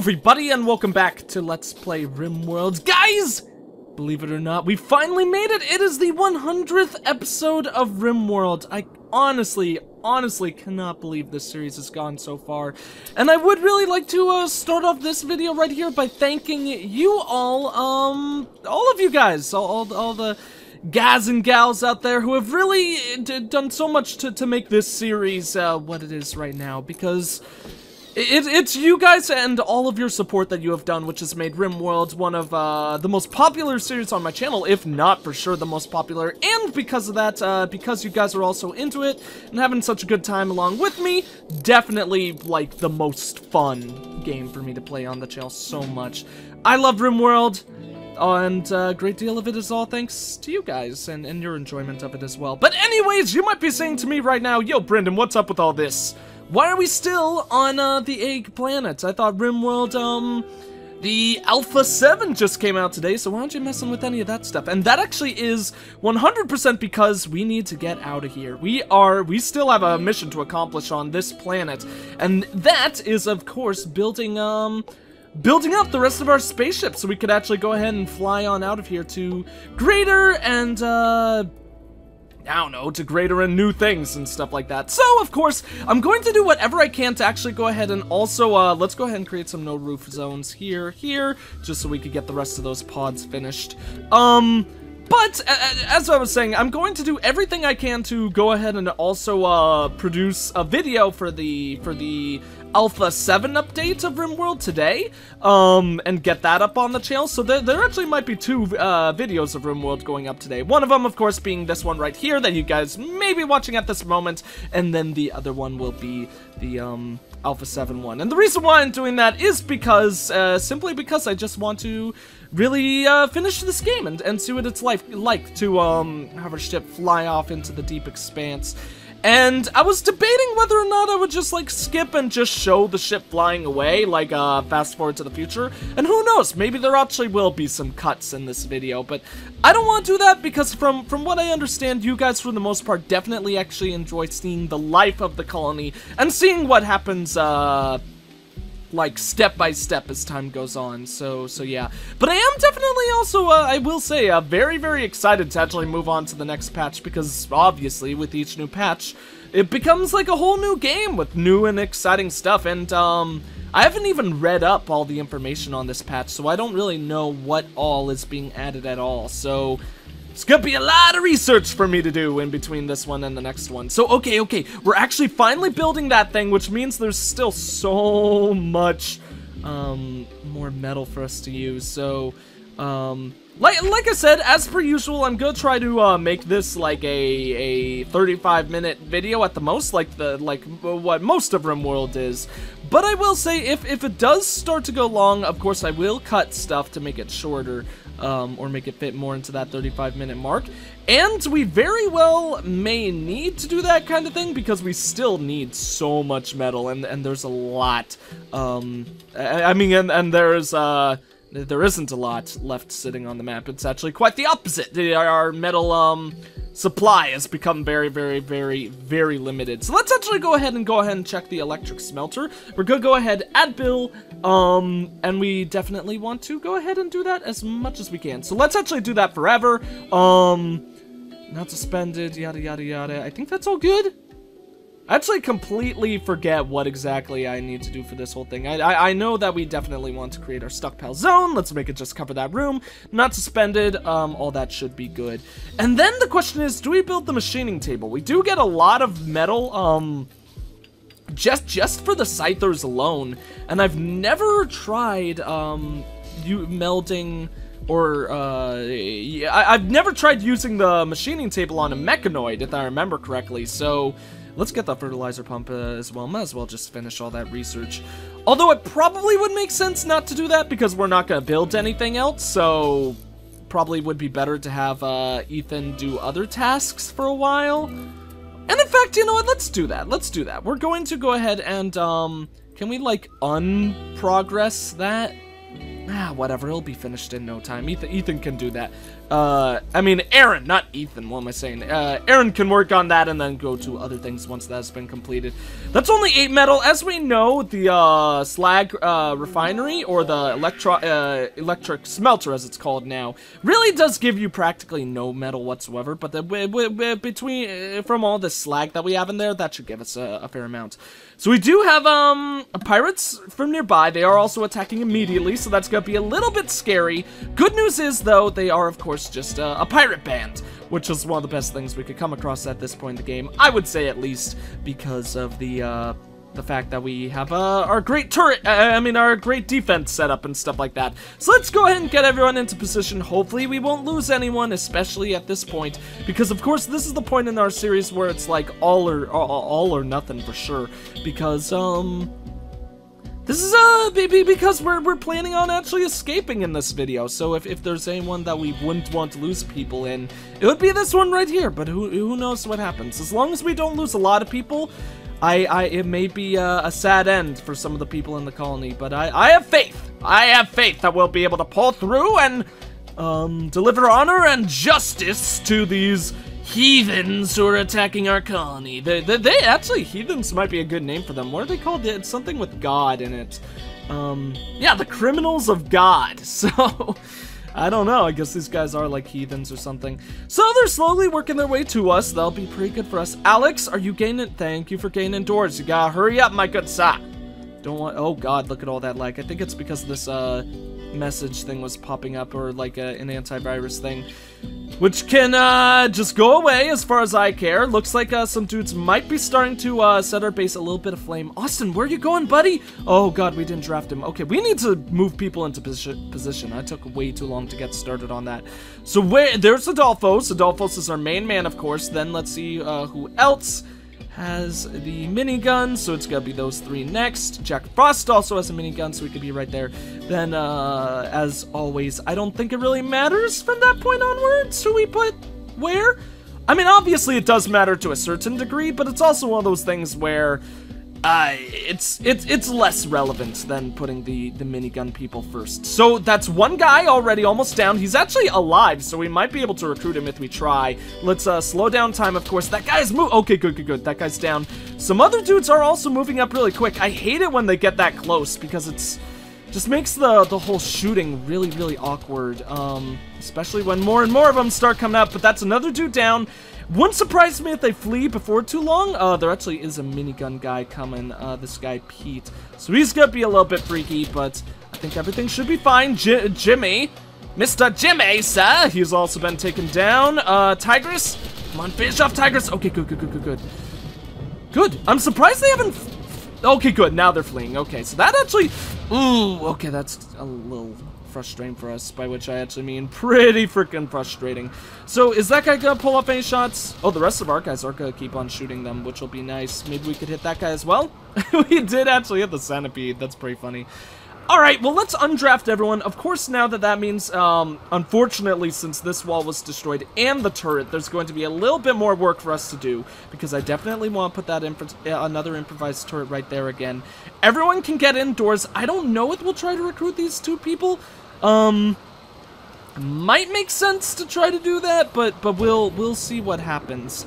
everybody, and welcome back to Let's Play RimWorld. Guys, believe it or not, we finally made it. It is the 100th episode of RimWorld. I honestly cannot believe this series has gone so far. And I would really like to start off this video right here by thanking you all of you guys, all the guys and gals out there who have really done so much to make this series what it is right now, because it's you guys and all of your support that you have done which has made RimWorld one of the most popular series on my channel, if not for sure the most popular. And because of that, because you guys are also into it and having such a good time along with me, definitely like the most fun game for me to play on the channel so much. I love RimWorld, and a great deal of it is all thanks to you guys and your enjoyment of it as well. But anyways, you might be saying to me right now, yo Brendan, what's up with all this? Why are we still on the egg planet? I thought RimWorld, the Alpha 7 just came out today, so why aren't you messing with any of that stuff? And that actually is 100% because we need to get out of here. We still have a mission to accomplish on this planet, and that is, of course, building up the rest of our spaceship so we could actually go ahead and fly on out of here to greater and, I don't know, to greater and new things and stuff like that. So, of course, I'm going to do whatever I can to actually go ahead and also, let's go ahead and create some no-roof zones here, just so we could get the rest of those pods finished. But, as I was saying, I'm going to do everything I can to go ahead and also, produce a video for the Alpha 7 update of RimWorld today, and get that up on the channel. So there actually might be two videos of RimWorld going up today. One of them, of course, being this one right here that you guys may be watching at this moment, and then the other one will be the Alpha 7 one. And the reason why I'm doing that is because, simply because I just want to really finish this game and see what it's like to have our ship fly off into the deep expanse. And I was debating whether or not I would just, like, skip and just show the ship flying away, like, fast forward to the future. And who knows, maybe there actually will be some cuts in this video, but I don't want to do that because from what I understand, you guys, for the most part, definitely actually enjoy seeing the life of the colony and seeing what happens, like, step by step as time goes on, so yeah. But I am definitely also, I will say, very, very excited to actually move on to the next patch, because obviously, with each new patch, it becomes like a whole new game with new and exciting stuff, and, I haven't even read up all the information on this patch, so I don't really know what all is being added at all, so it's gonna be a lot of research for me to do in between this one and the next one. So, okay, we're actually finally building that thing, which means there's still so much, more metal for us to use. So, like I said, as per usual, I'm gonna try to, make this like a 35-minute video at the most, like what most of RimWorld is. But I will say, if it does start to go long, of course I will cut stuff to make it shorter, or make it fit more into that 35-minute mark. And we very well may need to do that kind of thing, because we still need so much metal, and there's a lot, I mean, and there isn't a lot left sitting on the map. It's actually quite the opposite. Our metal, supply has become very, very, very, very limited. So let's actually go ahead and check the electric smelter. We're gonna go ahead, add bill, and we definitely want to go ahead and do that as much as we can. So let's actually do that forever. Not suspended, yada, yada, yada. I think that's all good. I actually completely forget what exactly I need to do for this whole thing. I know that we definitely want to create our stockpile zone. Let's make it just cover that room. Not suspended. All that should be good. And then the question is, do we build the machining table? We do get a lot of metal, just for the scythers alone. And I've never tried, melding, or, I've never tried using the machining table on a mechanoid, if I remember correctly. So let's get the fertilizer pump as well. Might as well just finish all that research. Although it probably would make sense not to do that because we're not going to build anything else. So probably would be better to have Ethan do other tasks for a while. And in fact, you know what? Let's do that. Let's do that. We're going to go ahead and, can we like unprogress that? Ah, whatever, it'll be finished in no time. Ethan can do that. I mean, Aaron, not Ethan, what am I saying? Aaron can work on that and then go to other things once that's been completed. That's only 8 metal. As we know, the, slag, refinery, or the electric smelter, as it's called now, really does give you practically no metal whatsoever, but from all the slag that we have in there, that should give us a fair amount. So we do have, pirates from nearby. They are also attacking immediately, so that's gonna be a little bit scary. Good news is, though, they are, of course, just a pirate band, which is one of the best things we could come across at this point in the game. I would say, at least, because of the fact that we have, our great turret, our great defense setup and stuff like that. So let's go ahead and get everyone into position. Hopefully we won't lose anyone, especially at this point, because of course this is the point in our series where it's like all or nothing for sure, because, this is, because we're planning on actually escaping in this video, so if there's anyone that we wouldn't want to lose people in, it would be this one right here, but who knows what happens. As long as we don't lose a lot of people, it may be a sad end for some of the people in the colony, but I have faith. I have faith that we'll be able to pull through and, deliver honor and justice to these heathens who are attacking our colony. They actually, heathens might be a good name for them. What are they called? It's something with God in it. Yeah, the criminals of God. So, I don't know. I guess these guys are like heathens or something. So they're slowly working their way to us. That'll be pretty good for us. Alex, are you gaining? Thank you for gaining doors. You gotta hurry up, my good sir. Don't want. Oh God, look at all that lag. I think it's because this message thing was popping up, or like an antivirus thing, which can just go away as far as I care. Looks like some dudes might be starting to set our base a little bit aflame. Austin, where are you going, buddy? Oh God, we didn't draft him. Okay, we need to move people into position. I took way too long to get started on that. So there's Adolphos. Adolphos is our main man, of course. Then let's see who else has the minigun, so it's gonna be those 3 next. Jack Frost also has a minigun, so we could be right there. Then, as always, I don't think it really matters from that point onwards who we put where. I mean, obviously it does matter to a certain degree, but it's also one of those things where it's less relevant than putting the minigun people first. So that's one guy already almost down. He's actually alive, so we might be able to recruit him if we try. Let's slow down time, of course. That guy's okay, good. That guy's down. Some other dudes are also moving up really quick. I hate it when they get that close because it's just makes the whole shooting really awkward, especially when more and more of them start coming up. But that's another dude down. Wouldn't surprise me if they flee before too long. There actually is a minigun guy coming, this guy Pete. So he's gonna be a little bit freaky, but I think everything should be fine. Jimmy, Mr. Jimmy, sir, he's also been taken down. Tigress, come on, finish off Tigress. Okay, good. I'm surprised they haven't, okay, good, now they're fleeing. Okay, so that actually, ooh, okay, that's a little frustrating for us, by which I actually mean pretty freaking frustrating. So is that guy gonna pull up any shots? Oh, the rest of our guys are gonna keep on shooting them, which will be nice. Maybe we could hit that guy as well. We did actually hit the centipede. That's pretty funny. Alright, well, let's undraft everyone. Of course, now that means, unfortunately, since this wall was destroyed and the turret, there's going to be a little bit more work for us to do, because I definitely want to put that another improvised turret right there again. Everyone can get indoors. I don't know if we'll try to recruit these 2 people. Might make sense to try to do that, but we'll see what happens.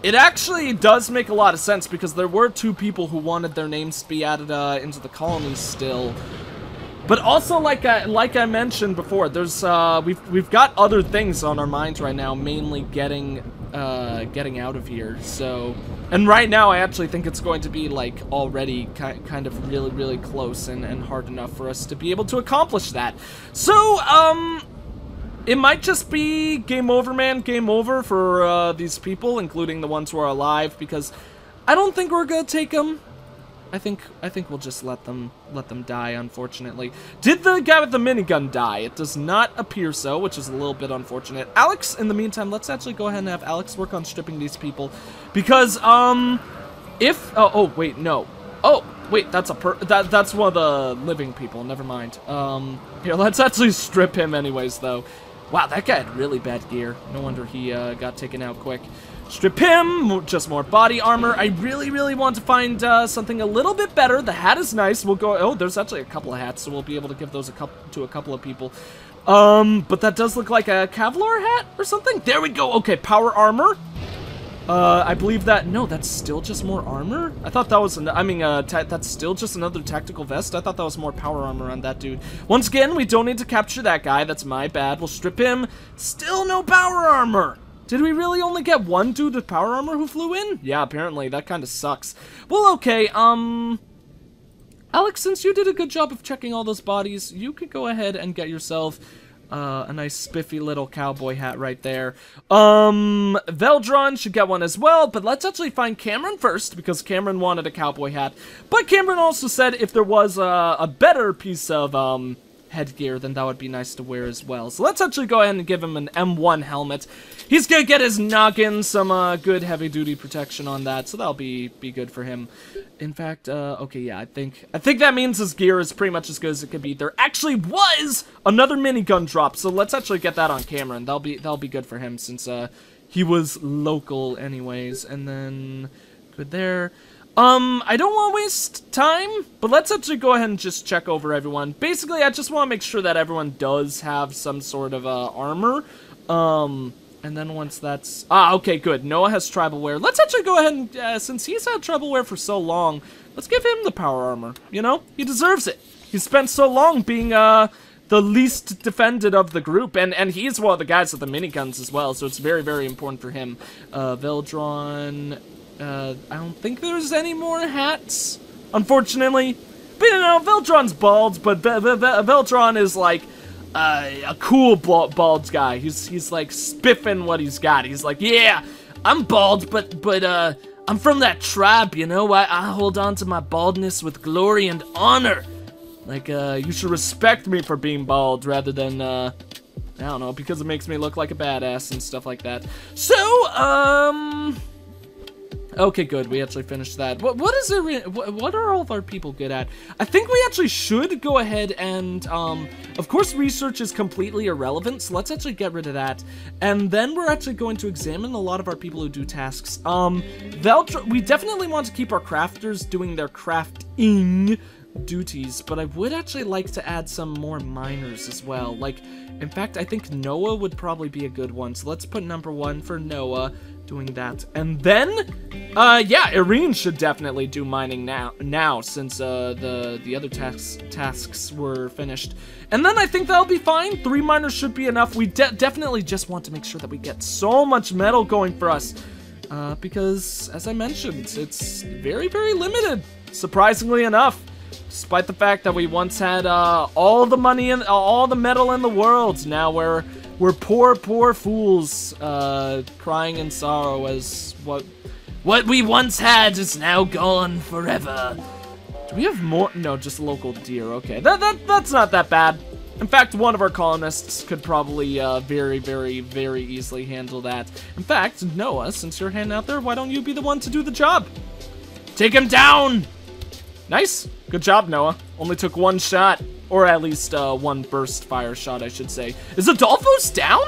It actually does make a lot of sense because there were 2 people who wanted their names to be added into the colony still. But also, like I mentioned before, there's we've got other things on our minds right now, mainly getting out of here. So, and right now I actually think it's going to be like already kind of really close and hard enough for us to be able to accomplish that. So, it might just be game over, man. Game over for these people, including the ones who are alive, because I don't think we're gonna take them. I think we'll just let them die, unfortunately. Did the guy with the minigun die? It does not appear so, which is a little bit unfortunate. Alex, in the meantime, let's actually go ahead and have Alex work on stripping these people, because oh wait, no. Oh wait, that's that's one of the living people. Never mind. Here, let's actually strip him anyways, though. Wow, that guy had really bad gear. No wonder he got taken out quick. Strip him, just more body armor. I really want to find something a little bit better. The hat is nice. We'll go, oh, there's actually a couple of hats, so we'll be able to give those to a couple of people. But that does look like a Kevlar hat or something. There we go. Okay, power armor. I believe that, no, that's still just more armor? I thought that was, that's still just another tactical vest? I thought that was more power armor on that dude. Once again, we don't need to capture that guy, that's my bad. We'll strip him. Still no power armor! Did we really only get one dude with power armor who flew in? Yeah, apparently, that kinda sucks. Well, okay, Alex, since you did a good job of checking all those bodies, you could go ahead and get yourself a nice spiffy little cowboy hat right there. Veldron should get one as well, but let's actually find Cameron first, because Cameron wanted a cowboy hat. But Cameron also said if there was a better piece of, headgear, then that would be nice to wear as well. So let's actually go ahead and give him an M1 helmet. He's gonna get his noggin some, good heavy-duty protection on that, so that'll be good for him. In fact, okay, yeah, I think that means his gear is pretty much as good as it could be. There actually was another minigun drop, so let's actually get that on Cameron. That'll be good for him since he was local anyways. And then good there. I don't want to waste time, but let's actually go ahead and just check over everyone. Basically, I just want to make sure that everyone does have some sort of armor. And then once that's... okay, good. Noah has tribal wear. Let's actually go ahead and, since he's had tribal wear for so long, let's give him the power armor. You know? He deserves it. He spent so long being, the least defended of the group, and he's one of the guys with the miniguns as well, so it's very, very important for him. Veldron... I don't think there's any more hats, unfortunately. But, you know, Veldron's bald, but Veldron is, like... a cool bald guy. He's like spiffing what he's got. He's like, yeah, I'm bald, but I'm from that tribe, you know. I hold on to my baldness with glory and honor. Like, you should respect me for being bald rather than, I don't know, because it makes me look like a badass and stuff like that. So, okay, good. We actually finished that. What are all of our people good at? I think we actually should go ahead and, of course, research is completely irrelevant, so let's actually get rid of that. And then we're actually going to examine a lot of our people who do tasks. We definitely want to keep our crafters doing their crafting duties, but I would actually like to add some more miners as well. Like, in fact, I think Noah would probably be a good one, so let's put number 1 for Noah. Doing that, and then yeah, Irene should definitely do mining now since the other tasks were finished. And then I think that'll be fine. 3 miners should be enough. We definitely just want to make sure that we get so much metal going for us, because as I mentioned, it's very, very limited, surprisingly enough. Despite the fact that we once had all the money and all the metal in the world, now we're poor fools, crying in sorrow as what we once had is now gone forever. Do we have more? No, just local deer. Okay, that's not that bad. In fact, one of our colonists could probably very, very, very easily handle that. In fact, Noah, since you're hanging out there, why don't you be the one to do the job? Take him down! Nice. Good job, Noah. Only took 1 shot. Or at least 1 burst fire shot, I should say. Is Adolfo's down?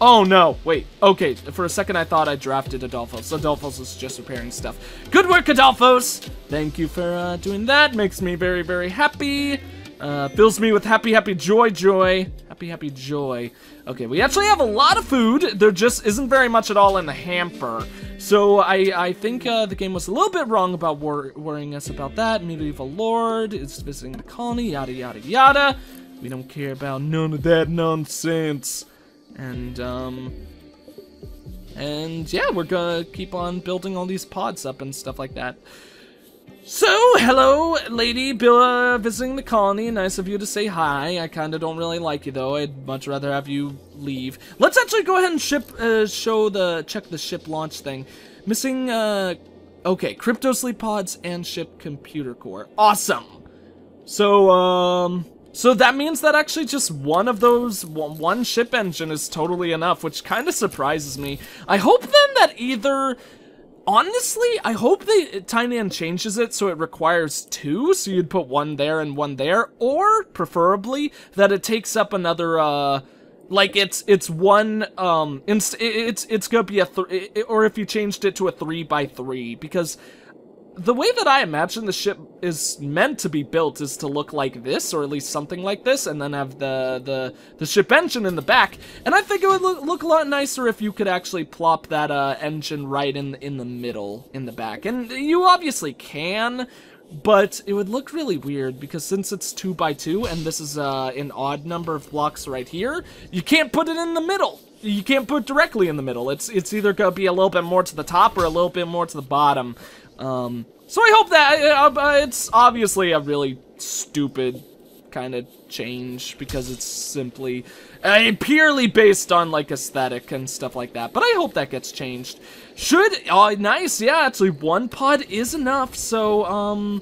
Oh, no. Wait. Okay, for a second I thought I drafted Adolphos. Adolphos is just repairing stuff. Good work, Adolphos! Thank you for doing that. Makes me very, very happy. Fills me with happy, happy joy. Happy, happy joy. Okay, we actually have a lot of food. There just isn't very much at all in the hamper. So I think the game was a little bit wrong about worrying us about that. Medieval Lord is visiting the colony, yada, yada, yada. We don't care about none of that nonsense. And yeah, we're gonna keep on building all these pods up and stuff like that. So, hello, lady, visiting the colony. Nice of you to say hi. I kind of don't really like you, though. I'd much rather have you leave. Let's actually go ahead and check the ship launch thing. Missing, okay, crypto sleep pods and ship computer core. Awesome. So, so that means that actually just one of those, one ship engine is totally enough, which kind of surprises me. I hope then that either... Honestly, I hope Tinian changes it so it requires 2, so you'd put 1 there and 1 there, or preferably that it takes up another, like it's one, it's gonna be a or if you changed it to a 3x3, because the way that I imagine the ship is meant to be built is to look like this, or at least something like this, and then have the ship engine in the back. And I think it would look a lot nicer if you could actually plop that engine right in the middle, in the back. And you obviously can, but it would look really weird because since it's 2x2 and this is an odd number of blocks right here, you can't put it in the middle. You can't put it directly in the middle. It's either gonna be a little bit more to the top or a little bit more to the bottom. So I hope that it's obviously a really stupid kind of change because it's simply purely based on like aesthetic and stuff like that. But I hope that gets changed. Nice, yeah, actually one pod is enough. So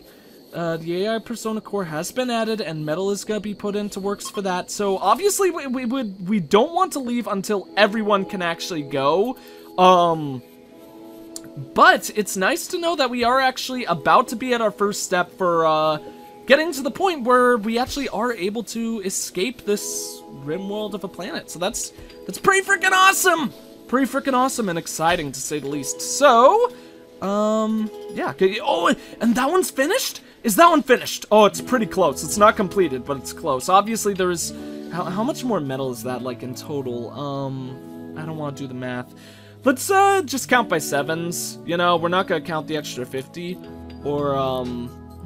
the AI Persona core has been added and metal is gonna be put into works for that. So obviously we don't want to leave until everyone can actually go. But it's nice to know that we are actually about to be at our first step for getting to the point where we actually are able to escape this RimWorld of a planet. So that's pretty freaking awesome! Pretty freaking awesome and exciting to say the least. So, yeah. Oh, and that one's finished? Is that one finished? Oh, it's pretty close. It's not completed, but it's close. Obviously, there is... How much more metal is that, like, in total? I don't want to do the math. Let's just count by sevens. You know, we're not gonna count the extra 50, or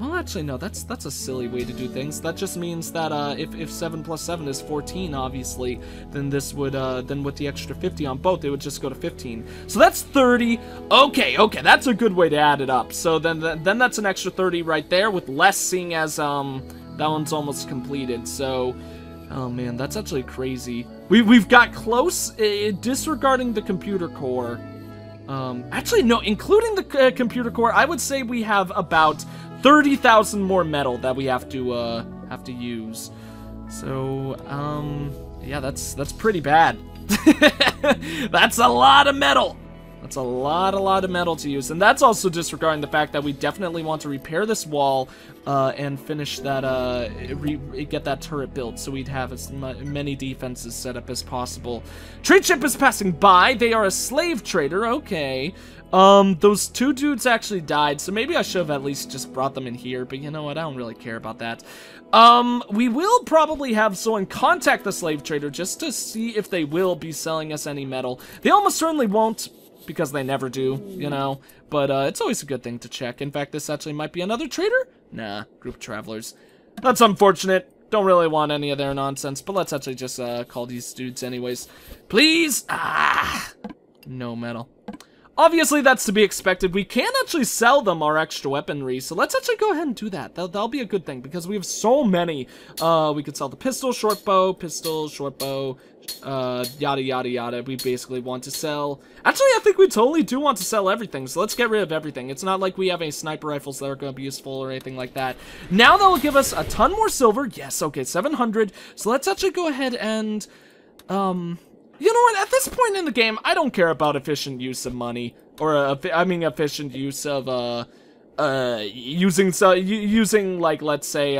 well, actually no, that's a silly way to do things. That just means that if 7 plus 7 is 14, obviously, then this would then with the extra 50 on both, it would just go to 15. So that's 30. Okay, that's a good way to add it up. So then that's an extra 30 right there, with less, seeing as that one's almost completed. So. Oh man, that's actually crazy. We've got close, disregarding the computer core. Actually, no, including the computer core, I would say we have about 30,000 more metal that we have to use. So, yeah, that's pretty bad. That's a lot of metal. That's a lot of metal to use, and that's also disregarding the fact that we definitely want to repair this wall and finish that, get that turret built, so we'd have as many defenses set up as possible. Trade ship is passing by. They are a slave trader. Okay. Those two dudes actually died, so maybe I should have at least just brought them in here, but you know what? I don't really care about that. We will probably have someone contact the slave trader just to see if they will be selling us any metal. They almost certainly won't, because they never do, you know, but it's always a good thing to check. In fact, this actually might be another trader? Nah, group of travelers. That's unfortunate. Don't really want any of their nonsense, but let's actually just call these dudes anyways. Please? No metal. Obviously, that's to be expected. We can actually sell them our extra weaponry, so let's actually go ahead and do that. That'll be a good thing, because we have so many. We could sell the pistol, short bow, yada, yada, yada. We basically want to sell... Actually, I think we totally do want to sell everything, so let's get rid of everything. It's not like we have any sniper rifles that are going to be useful or anything like that. Now that will give us a ton more silver. Yes, okay, 700. So let's actually go ahead and... You know what, at this point in the game, I don't care about efficient use of money, or, I mean, efficient use of, using, like, let's say,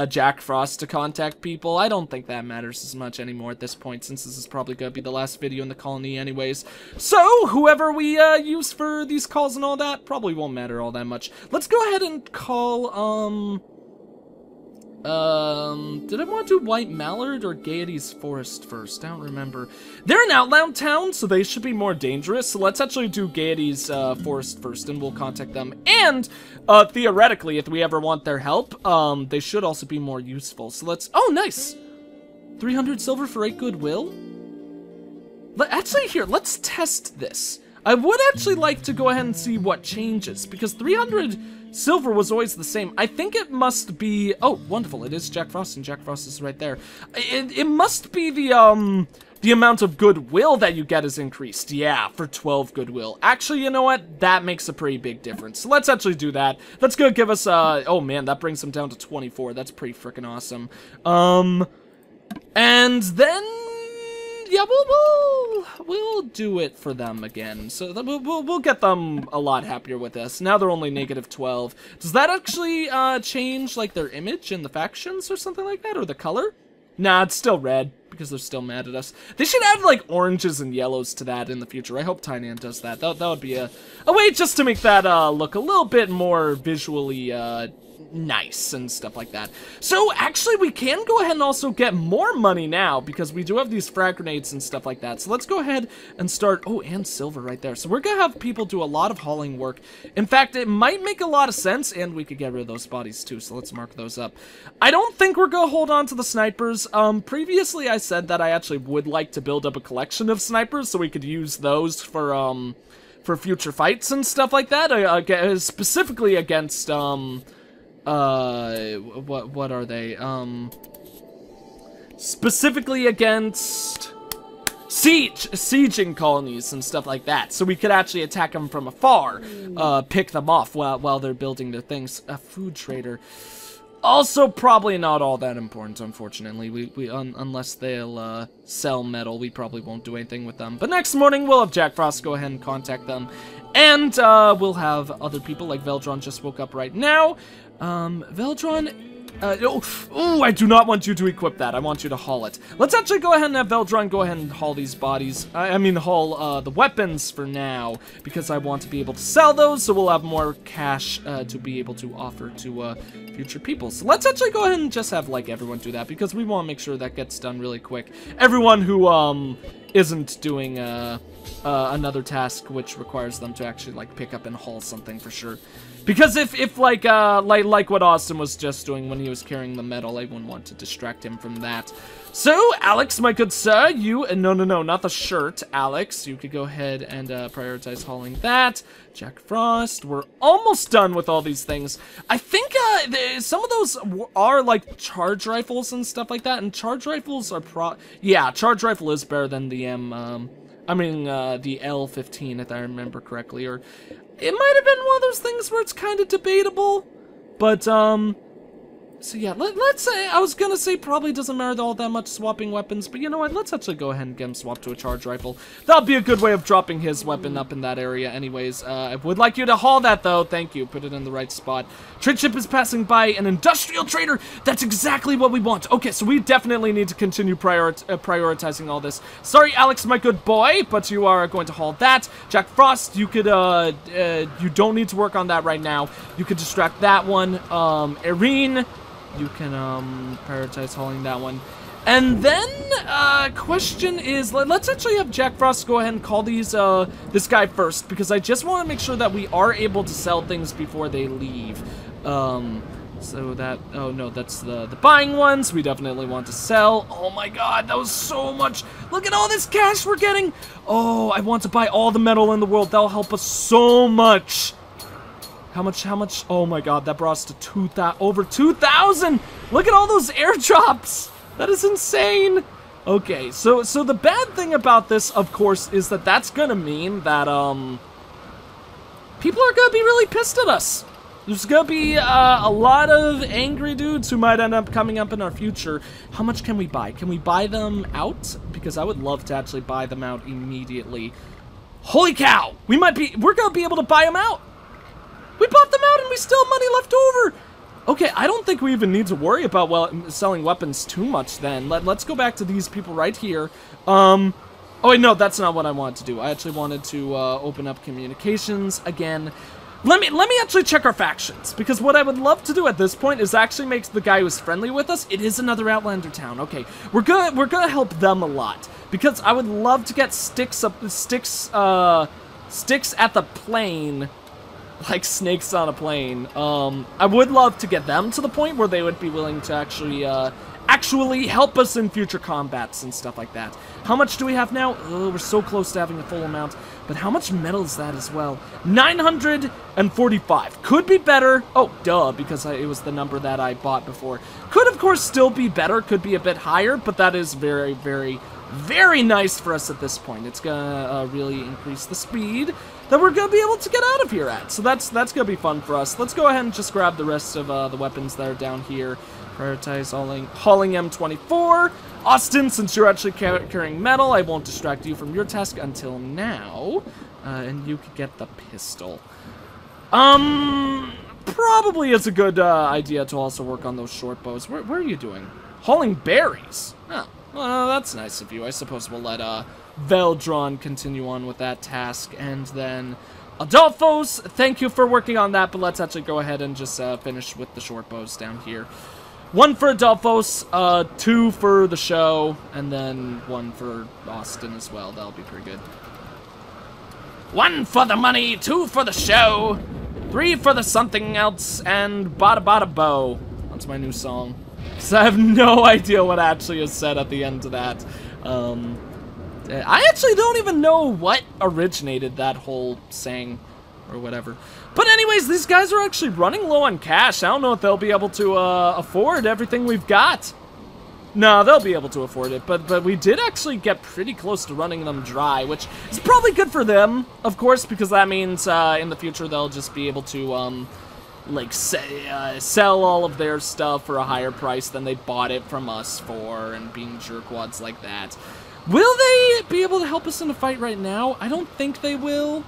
Jack Frost to contact people. I don't think that matters as much anymore at this point, since this is probably gonna be the last video in the colony anyways. So, whoever we, use for these calls and all that, probably won't matter all that much. Let's go ahead and call, did I want to do White Mallard or Gaiety's Forest first? I don't remember. They're an outland town, so they should be more dangerous. So let's actually do Gaiety's Forest first, and we'll contact them. And, theoretically, if we ever want their help, they should also be more useful. So let's... Oh, nice! 300 silver for 8 goodwill? Actually, here, let's test this. I would actually like to go ahead and see what changes, because 300... silver was always the same. I think it must be... Oh, wonderful. It is Jack Frost, and Jack Frost is right there. It must be the amount of goodwill that you get is increased. Yeah, for 12 goodwill. Actually, you know what? That makes a pretty big difference. So let's actually do that. That's gonna give us, oh man, that brings them down to 24. That's pretty freaking awesome. And then... Yeah, we'll do it for them again. So we'll get them a lot happier with this. Now they're only negative 12. Does that actually change like their image in the factions or something like that, or the color? Nah, it's still red, because they're still mad at us. They should add, like, oranges and yellows to that in the future. I hope Tynant does that. That would be a way just to make that, look a little bit more visually, nice and stuff like that. So, actually, we can go ahead and also get more money now, because we do have these frag grenades and stuff like that. So, let's go ahead and start... Oh, and silver right there. So, we're gonna have people do a lot of hauling work. In fact, it might make a lot of sense, and we could get rid of those bodies, too. So, let's mark those up. I don't think we're gonna hold on to the snipers. Previously, I said that I actually would like to build up a collection of snipers, so we could use those for future fights and stuff like that. Specifically against, what are they? Specifically against sieging colonies and stuff like that. So we could actually attack them from afar, pick them off while they're building their things. A food trader. Also, probably not all that important, unfortunately. Unless they'll sell metal, we probably won't do anything with them. But next morning, we'll have Jack Frost go ahead and contact them. And we'll have other people, like Veldron just woke up right now. Veldron... I do not want you to equip that. I want you to haul it. Let's actually go ahead and have Veldron go ahead and haul these bodies. I mean, haul the weapons for now, because I want to be able to sell those, so we'll have more cash to be able to offer to future people. So let's actually go ahead and just have, like, everyone do that, because we want to make sure that gets done really quick. Everyone who isn't doing another task which requires them to actually, like, pick up and haul something for sure. Because if like what Austin was just doing when he was carrying the metal, I wouldn't want to distract him from that. So, Alex, my good sir, you... No, not the shirt, Alex. You could go ahead and prioritize hauling that. Jack Frost, we're almost done with all these things. I think some of those are, like, charge rifles and stuff like that, and charge rifles are Yeah, charge rifle is better than the the L15, if I remember correctly, or... It might have been one of those things where it's kind of debatable, but, so yeah, let's say, I was gonna say probably doesn't matter all that much swapping weapons, but you know what, let's actually go ahead and get him swapped to a charge rifle. That'll be a good way of dropping his weapon up in that area anyways. I would like you to haul that though, thank you, put it in the right spot. Trade ship is passing by an industrial trader, that's exactly what we want. Okay, so we definitely need to continue prioritizing all this. Sorry, Alex, my good boy, but you are going to haul that. Jack Frost, you could, you don't need to work on that right now. You could distract that one. Irene, you can prioritize hauling that one. And then question is, let's actually have Jack Frost go ahead and call these this guy first, because I just want to make sure that we are able to sell things before they leave. So that, oh no, that's the buying ones. We definitely want to sell. Oh my god, that was so much. Look at all this cash we're getting. Oh, I want to buy all the metal in the world. That'll help us so much. How much? Oh my god, that brought us to over 2,000! Look at all those airdrops! That is insane! Okay, so the bad thing about this, of course, is that that's gonna mean that, people are gonna be really pissed at us. There's gonna be, a lot of angry dudes who might end up coming up in our future. How much can we buy? Can we buy them out? Because I would love to actually buy them out immediately. Holy cow! We're gonna be able to buy them out! We bought them out and we still have money left over! Okay, I don't think we even need to worry about, selling weapons too much then. Let's go back to these people right here. Oh wait, no, that's not what I wanted to do. I actually wanted to, open up communications again. Let me actually check our factions, because what I would love to do at this point is actually make the guy who's friendly with us. It is another Outlander town. Okay, we're gonna help them a lot, because I would love to get sticks at the plane. Like snakes on a plane. I would love to get them to the point where they would be willing to actually help us in future combats and stuff like that. How much do we have now? Oh, we're so close to having a full amount. But how much metal is that as well? 945. Could be better. Oh, duh, because it was the number that I bought before. Could, of course, still be better. Could be a bit higher, but that is very, very, very nice for us at this point. It's gonna really increase the speed that we're gonna be able to get out of here at. So that's gonna be fun for us. Let's go ahead and just grab the rest of the weapons that are down here. Prioritize hauling M24. Austin, since you're actually carrying metal, I won't distract you from your task until now. And you could get the pistol. probably is a good idea to also work on those short bows. Where are you doing? Hauling berries. Oh, well, that's nice of you. I suppose we'll let Veldron continue on with that task. And then Adolphos, thank you for working on that, but let's actually go ahead and just finish with the short bows down here. 1 for Adolphos, 2 for the show, and then 1 for Austin as well. That'll be pretty good. 1 for the money, 2 for the show, 3 for the something else, and bada bada bow. That's my new song. So I have no idea what actually is said at the end of that. I actually don't even know what originated that whole saying or whatever. But anyways, these guys are actually running low on cash. I don't know if they'll be able to afford everything we've got. No, they'll be able to afford it, but we did actually get pretty close to running them dry, which is probably good for them, of course, because that means in the future they'll just be able to like sell all of their stuff for a higher price than they bought it from us for, and being jerkwads like that. Will they be able to help us in a fight right now? I don't think they will.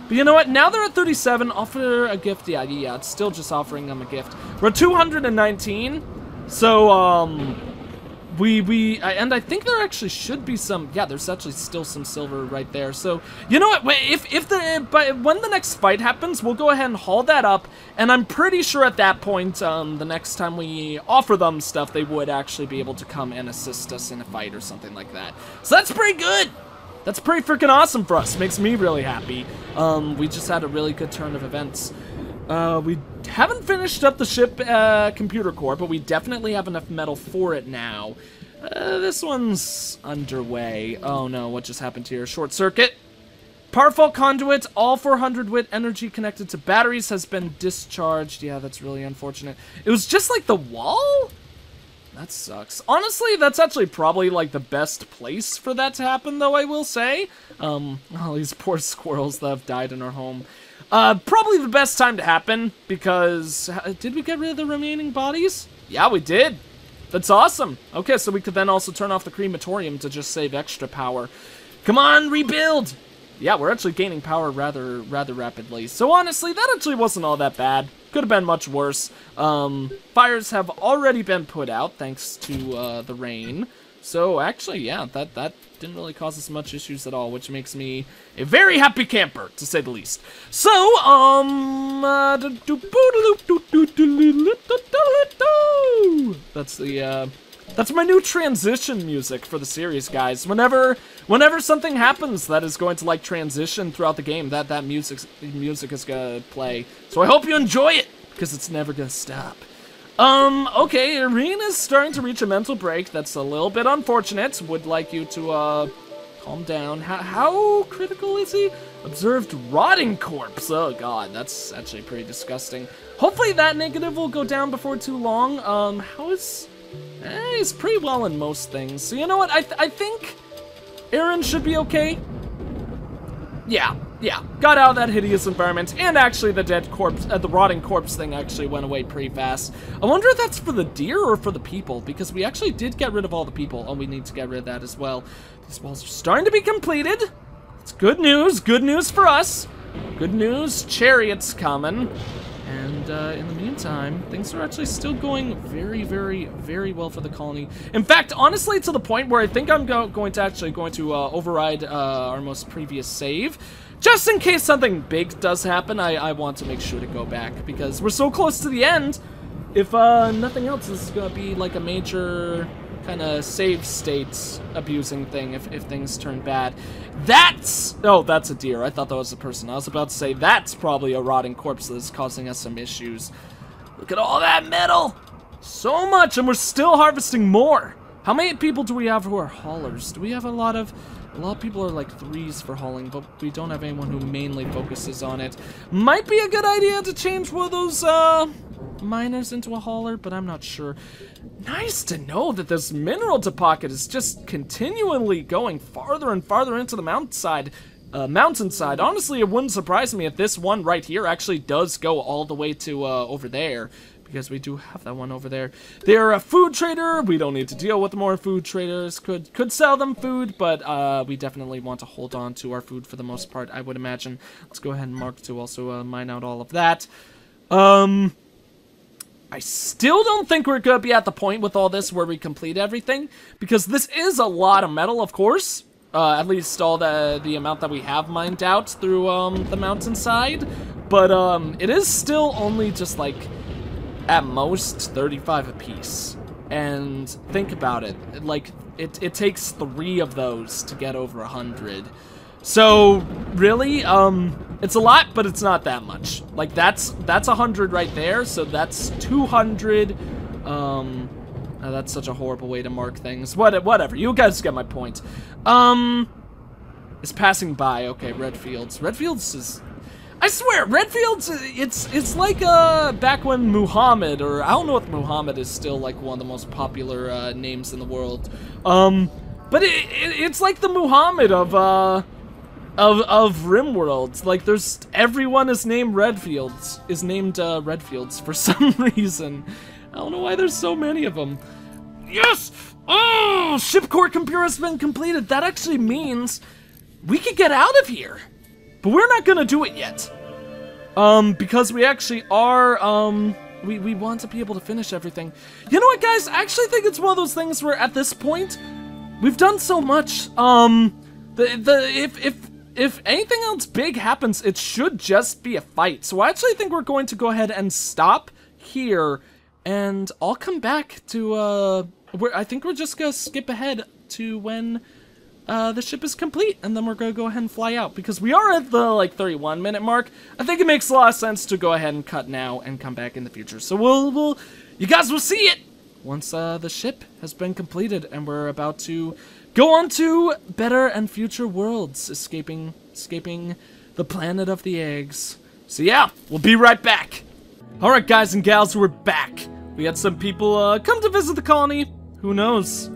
But you know what? Now they're at 37. Offer a gift. Yeah, it's still just offering them a gift. We're at 219. So, and I think there actually should be some, yeah, there's actually still some silver right there. So, you know what, when the next fight happens, we'll go ahead and haul that up, and I'm pretty sure at that point, the next time we offer them stuff, they would actually be able to come and assist us in a fight or something like that. So that's pretty good! That's pretty freaking awesome for us. Makes me really happy. We just had a really good turn of events. We haven't finished up the ship computer core, but we definitely have enough metal for it now. This one's underway. Oh no, what just happened here? Short circuit. Power fault conduit, all 400 watt energy connected to batteries has been discharged. Yeah, that's really unfortunate. It was just like the wall? That sucks. Honestly, that's actually probably like the best place for that to happen, though, I will say. All these poor squirrels that have died in our home. Probably the best time to happen, because did we get rid of the remaining bodies? Yeah, we did. That's awesome. Okay, so we could then also turn off the crematorium to just save extra power. Come on, rebuild! Yeah, we're actually gaining power rather rapidly. So honestly, that actually wasn't all that bad. Could have been much worse. Fires have already been put out thanks to the rain. So actually, yeah, that didn't really cause us much issues at all, which makes me a very happy camper, to say the least. So, that's my new transition music for the series, guys. Whenever something happens that is going to like transition throughout the game, that music is gonna play. So I hope you enjoy it, because it's never gonna stop. Okay, Irene is starting to reach a mental break. That's a little bit unfortunate. Would like you to, calm down. How critical is he? Observed rotting corpse. Oh god, that's actually pretty disgusting. Hopefully that negative will go down before too long. How is... he's pretty well in most things. So you know what, I think Aaron should be okay. Yeah, got out of that hideous environment, and actually the dead corpse, the rotting corpse thing actually went away pretty fast. I wonder if that's for the deer or for the people, because we actually did get rid of all the people, and we need to get rid of that as well. These walls are starting to be completed. It's good news for us. Good news, Chariot's coming. And in the meantime, things are actually still going very well for the colony. In fact, honestly, to the point where I think I'm going to override our most previous save. Just in case something big does happen, I want to make sure to go back, because we're so close to the end. If nothing else, this is going to be like a major kind of save state abusing thing if things turn bad. Oh, that's a deer. I thought that was a person. I was about to say that's probably a rotting corpse that is causing us some issues. Look at all that metal! So much, and we're still harvesting more. How many people do we have who are haulers? Do we have a lot of people are like 3s for hauling, but we don't have anyone who mainly focuses on it. Might be a good idea to change one of those miners into a hauler, but I'm not sure. Nice to know that this mineral deposit is just continually going farther and farther into the mountainside. Honestly, it wouldn't surprise me if this one right here actually does go all the way to over there, because we do have that one over there. They're a food trader. We don't need to deal with more food traders. Could sell them food, but we definitely want to hold on to our food for the most part, I would imagine. Let's go ahead and mark to also mine out all of that. I still don't think we're gonna be at the point with all this where we complete everything, because this is a lot of metal, of course. At least all the amount that we have mined out through the mountainside. But it is still only just like at most 35 apiece. And think about it, like it takes 3 of those to get over 100. So really, it's a lot, but it's not that much. Like that's 100 right there, so that's 200. That's such a horrible way to mark things. Whatever, you guys get my point. It's passing by. Okay, Redfields. Redfields is, I swear, Redfields, it's like back when Muhammad, or I don't know if Muhammad is still like one of the most popular names in the world. But it's like the Muhammad of RimWorld. Like there's, everyone is named Redfields, Redfields for some reason. I don't know why there's so many of them. Yes! Oh, ship core computer has been completed. That actually means we could get out of here. But we're not gonna do it yet. Because we actually are, we want to be able to finish everything. You know what, guys? I actually think it's one of those things where at this point, we've done so much. If anything else big happens, it should just be a fight. So I actually think we're going to go ahead and stop here. And I'll come back to, I think we're just gonna skip ahead to when the ship is complete, and then we're gonna go ahead and fly out, because we are at the, like, 31-minute mark. I think it makes a lot of sense to go ahead and cut now and come back in the future. So you guys will see it once the ship has been completed, and we're about to go on to better and future worlds, escaping the planet of the eggs. So yeah, we'll be right back. Alright guys and gals, we're back. We had some people come to visit the colony. Who knows?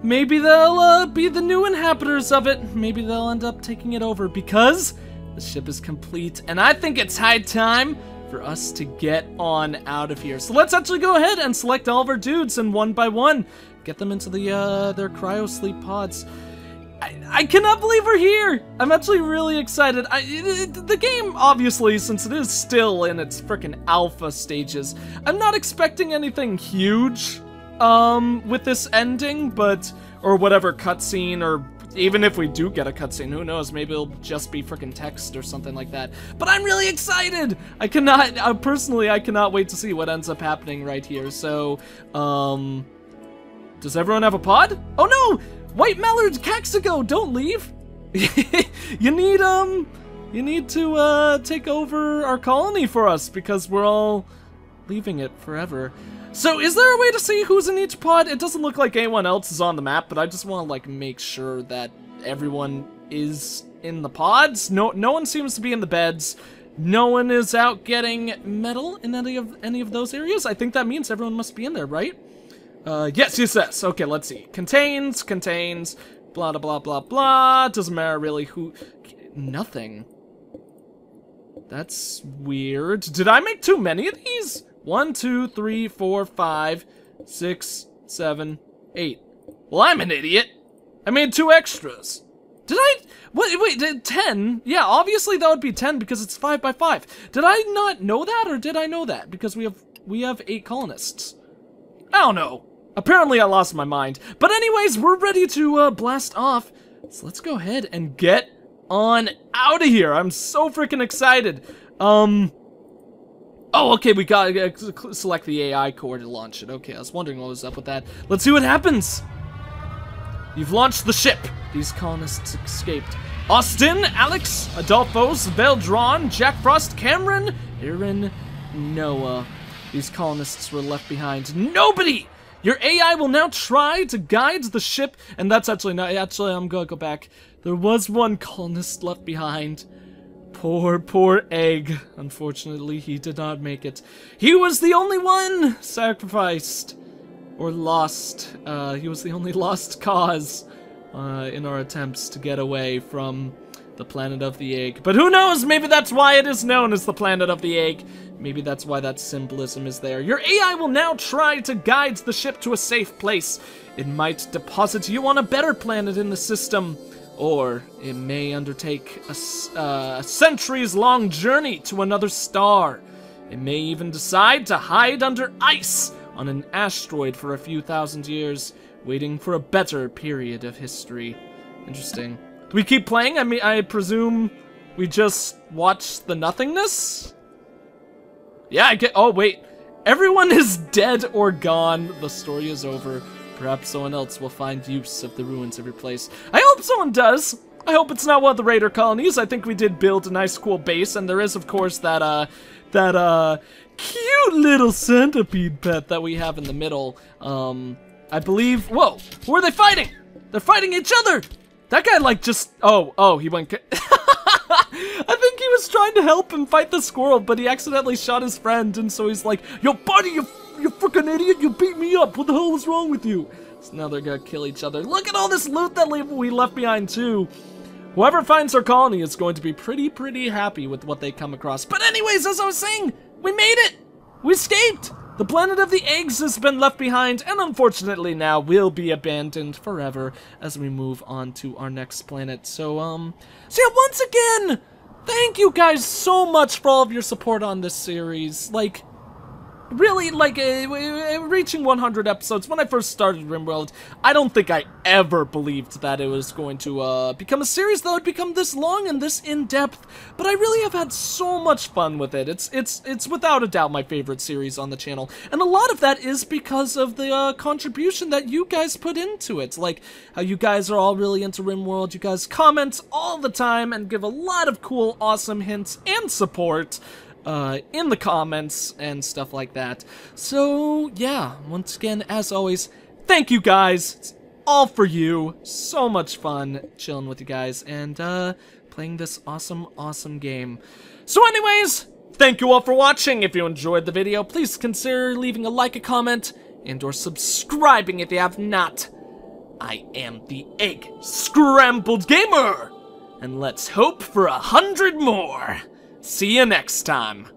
Maybe they'll be the new inhabitants of it. Maybe they'll end up taking it over, because the ship is complete. And I think it's high time for us to get on out of here. So let's actually go ahead and select all of our dudes, and one by one, get them into their cryo sleep pods. I cannot believe we're here! I'm actually really excited. The game, obviously, since it is still in its frickin' alpha stages, I'm not expecting anything huge, with this ending, or whatever cutscene, or even if we do get a cutscene, who knows, maybe it'll just be frickin' text or something like that. But I'm really excited! Personally, I cannot wait to see what ends up happening right here. So, does everyone have a pod? Oh no! White Mallard Caxico, don't leave! You need to take over our colony for us, because we're all leaving it forever. So is there a way to see who's in each pod? It doesn't look like anyone else is on the map, but I just want to like make sure that everyone is in the pods. No one seems to be in the beds. No one is out getting metal in any of those areas. I think that means everyone must be in there, right? Yes. Okay, let's see. Contains, blah, blah, blah, blah. Doesn't matter really who. Nothing. That's weird. Did I make too many of these? 1, 2, 3, 4, 5, 6, 7, 8. Well, I'm an idiot. I made 2 extras. Did I? Wait, 10? Yeah, obviously that would be 10 because it's 5 by 5. Did I not know that, or did I know that? Because we have 8 colonists. I don't know. Apparently I lost my mind. But anyways, we're ready to blast off. So let's go ahead and get on out of here. I'm so freaking excited. Oh, okay, we gotta select the AI core to launch it. Okay, I was wondering what was up with that. Let's see what happens. You've launched the ship. These colonists escaped. Austin, Alex, Adolphos, Veldron, Jack Frost, Cameron, Aaron, Noah. These colonists were left behind. Nobody! Your AI will now try to guide the ship, and that's actually not, I'm gonna go back. There was one colonist left behind. Poor Egg. Unfortunately, he did not make it. He was the only one sacrificed, or lost. He was the only lost cause in our attempts to get away from the planet of the egg. But who knows, maybe that's why it is known as the planet of the egg. Maybe that's why that symbolism is there. Your AI will now try to guide the ship to a safe place. It might deposit you on a better planet in the system, or it may undertake a centuries-long journey to another star. It may even decide to hide under ice on an asteroid for a few thousand years, waiting for a better period of history. Interesting. Do we keep playing? I mean, I presume we just watch the nothingness? Yeah, I get. Oh, wait. Everyone is dead or gone. The story is over. Perhaps someone else will find use of the ruins of your place. I hope someone does. I hope it's not one of the raider colonies. I think we did build a nice, cool base, and there is, of course, that cute little centipede pet that we have in the middle. I believe. Whoa, who are they fighting? They're fighting each other. That guy, like, just. Oh, he went. I think he was trying to help him fight the squirrel, but he accidentally shot his friend, and so he's like, "Yo, buddy, you freaking idiot! You beat me up. What the hell was wrong with you?" So now they're gonna kill each other. Look at all this loot that we left behind too. Whoever finds our colony is going to be pretty happy with what they come across. But anyways, as I was saying, we made it! We escaped! The planet of the eggs has been left behind, and unfortunately now will be abandoned forever as we move on to our next planet. So yeah, once again, thank you guys so much for all of your support on this series. Like, really, like, reaching 100 episodes, when I first started RimWorld, I don't think I ever believed that it was going to become a series that would become this long and this in-depth, but I really have had so much fun with it. It's without a doubt my favorite series on the channel, and a lot of that is because of the contribution that you guys put into it, like how you guys are all really into RimWorld, you guys comment all the time and give a lot of cool, awesome hints and support in the comments and stuff like that. So yeah, once again, as always, thank you guys. It's all for you. So much fun chilling with you guys and playing this awesome game. So anyways, thank you all for watching. If you enjoyed the video, please consider leaving a like, a comment, and or subscribing if you have not. I am the EggScrambledGamer, and let's hope for 100 more. See you next time.